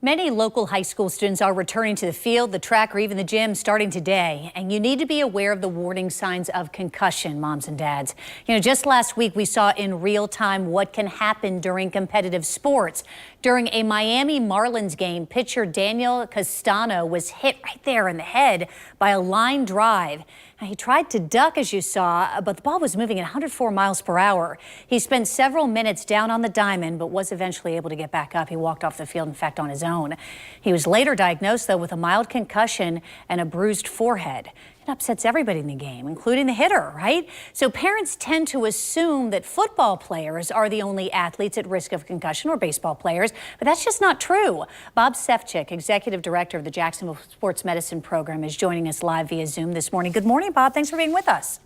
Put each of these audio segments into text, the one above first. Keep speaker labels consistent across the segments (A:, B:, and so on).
A: Many local high school students are returning to the field, the track, or even the gym starting today. And you need to be aware of the warning signs of concussion, moms and dads. Just last week we saw in real time what can happen during competitive sports. During a Miami Marlins game, pitcher Daniel Castano was hit right there in the head by a line drive. Now, he tried to duck, as you saw, but the ball was moving at 104 miles per hour. He spent several minutes down on the diamond, but was eventually able to get back up. He walked off the field, in fact, on his own. He was later diagnosed, though, with a mild concussion and a bruised forehead. It upsets everybody in the game, including the hitter, right? So parents tend to assume that football players are the only athletes at risk of concussion, or baseball players, but that's just not true. Bob Sefcik, executive director of the Jacksonville Sports Medicine Program, is joining us live via Zoom this morning. Good morning, Bob. Thanks for being with us.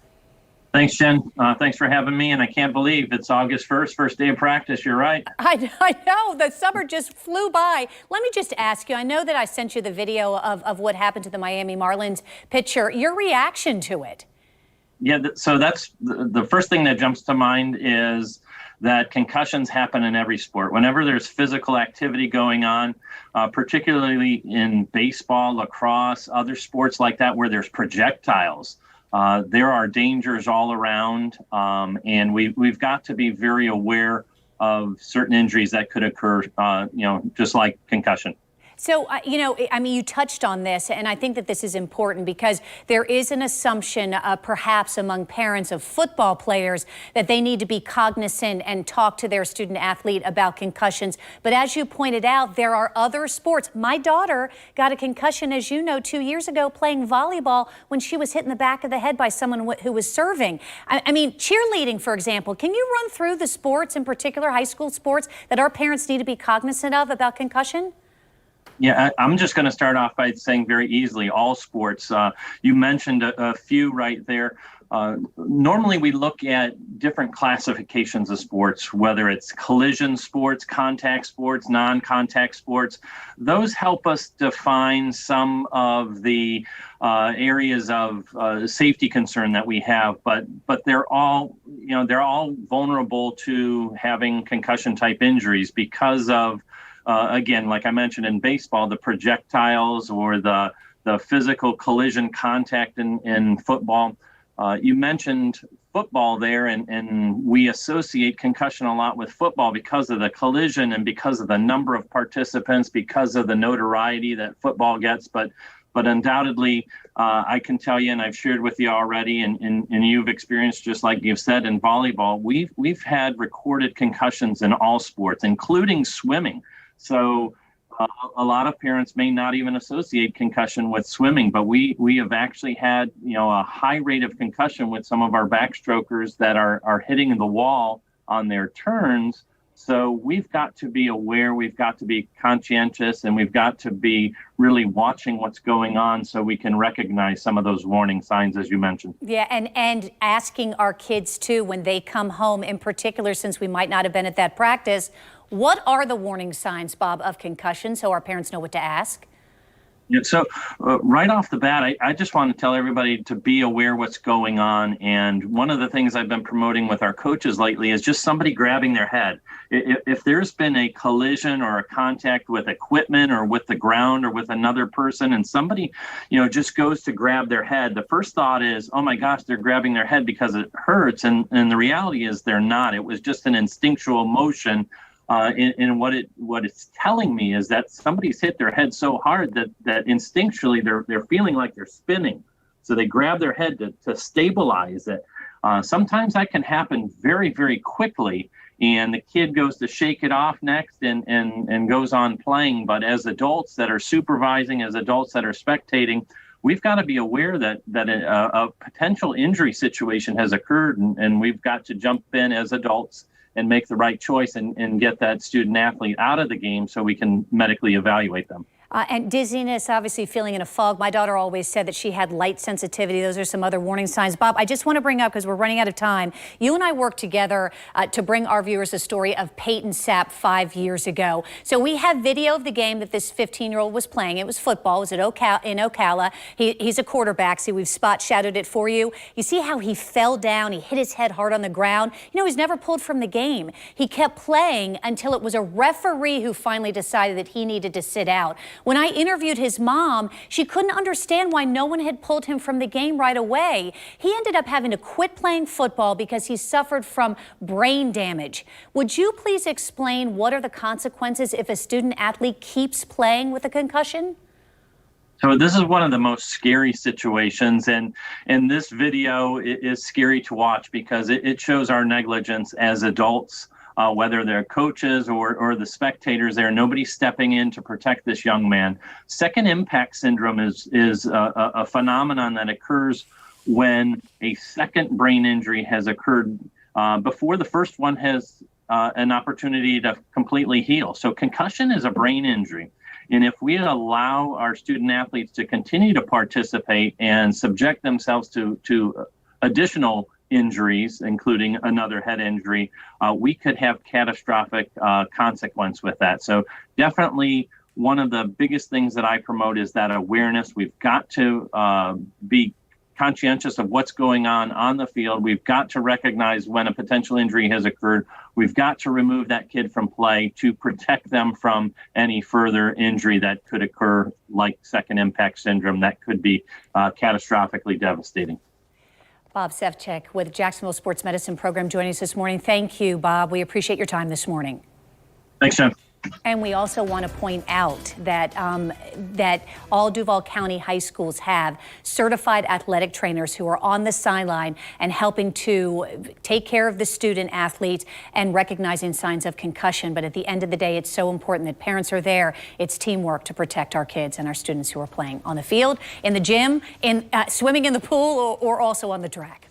B: Thanks, Jen. Thanks for having me. And I can't believe it's August 1st, first day of practice. You're right.
A: I know. The summer just flew by. Let me just ask you, I know that I sent you the video of what happened to the Miami Marlins pitcher. Your reaction to it?
B: Yeah, so that's the first thing that jumps to mind is that concussions happen in every sport. Whenever there's physical activity going on, particularly in baseball, lacrosse, other sports like that where there's projectiles, there are dangers all around, and we've got to be very aware of certain injuries that could occur, just like concussion.
A: So, you touched on this, and I think that this is important because there is an assumption, perhaps among parents of football players, that they need to be cognizant and talk to their student athlete about concussions. But as you pointed out, there are other sports. My daughter got a concussion, as you know, 2 years ago playing volleyball when she was hit in the back of the head by someone who was serving. I mean, cheerleading, for example. Can you run through the sports, in particular high school sports, that our parents need to be cognizant of about concussion?
B: Yeah, I'm just going to start off by saying very easily, all sports. You mentioned a few right there. Normally, we look at different classifications of sports, whether it's collision sports, contact sports, non-contact sports. Those help us define some of the areas of safety concern that we have, but they're all vulnerable to having concussion type injuries because of again, like I mentioned in baseball, the projectiles or the physical collision contact in football. You mentioned football there, and we associate concussion a lot with football because of the collision and because of the number of participants, because of the notoriety that football gets. But undoubtedly, I can tell you, and I've shared with you already, and you've experienced, just like you've said, in volleyball, we've had recorded concussions in all sports, including swimming. So a lot of parents may not even associate concussion with swimming, but we have actually had, a high rate of concussion with some of our backstrokers that are hitting the wall on their turns. So we've got to be aware, we've got to be conscientious, and we've got to be really watching what's going on so we can recognize some of those warning signs, as you mentioned.
A: Yeah, and asking our kids, too, when they come home, in particular, since we might not have been at that practice, what are the warning signs, Bob, of concussion, so our parents know what to ask?
B: Yeah, so right off the bat, I just want to tell everybody to be aware what's going on. And one of the things I've been promoting with our coaches lately is just somebody grabbing their head. If there's been a collision or a contact with equipment or with the ground or with another person, and somebody, just goes to grab their head, the first thought is, oh my gosh, they're grabbing their head because it hurts. And the reality is they're not. It was just an instinctual motion. And what it's telling me is that somebody's hit their head so hard that instinctually they're feeling like they're spinning. So they grab their head to stabilize it. Sometimes that can happen very, very quickly, and the kid goes to shake it off next and goes on playing. But as adults that are supervising, as adults that are spectating, we've got to be aware that a potential injury situation has occurred, and we've got to jump in as adults and make the right choice and get that student athlete out of the game so we can medically evaluate them.
A: And dizziness, obviously feeling in a fog. My daughter always said that she had light sensitivity. Those are some other warning signs. Bob, I just want to bring up, because we're running out of time, you and I worked together to bring our viewers the story of Peyton Sapp 5 years ago. So we have video of the game that this 15-year-old was playing. It was football. It was in Ocala. He's a quarterback. See, we've spot shadowed it for you. You see how he fell down. He hit his head hard on the ground. You know, he's never pulled from the game. He kept playing until it was a referee who finally decided that he needed to sit out. When I interviewed his mom, she couldn't understand why no one had pulled him from the game right away. He ended up having to quit playing football because he suffered from brain damage. Would you please explain what are the consequences if a student athlete keeps playing with a concussion?
B: So this is one of the most scary situations, and this video is scary to watch because it shows our negligence as adults. Whether they're coaches or the spectators there, nobody's stepping in to protect this young man. Second impact syndrome is a phenomenon that occurs when a second brain injury has occurred before the first one has an opportunity to completely heal. So concussion is a brain injury. And if we allow our student athletes to continue to participate and subject themselves to additional injuries, including another head injury, we could have catastrophic consequence with that. So definitely one of the biggest things that I promote is that awareness. We've got to be conscientious of what's going on the field. We've got to recognize when a potential injury has occurred. We've got to remove that kid from play to protect them from any further injury that could occur, like second impact syndrome, that could be catastrophically devastating.
A: Bob Sefcik with Jacksonville Sports Medicine Program joining us this morning. Thank you, Bob. We appreciate your time this morning.
B: Thanks, Jen.
A: And we also want to point out that that all Duval County high schools have certified athletic trainers who are on the sideline and helping to take care of the student athletes and recognizing signs of concussion. But at the end of the day, it's so important that parents are there. It's teamwork to protect our kids and our students who are playing on the field, in the gym, in swimming in the pool, or also on the track.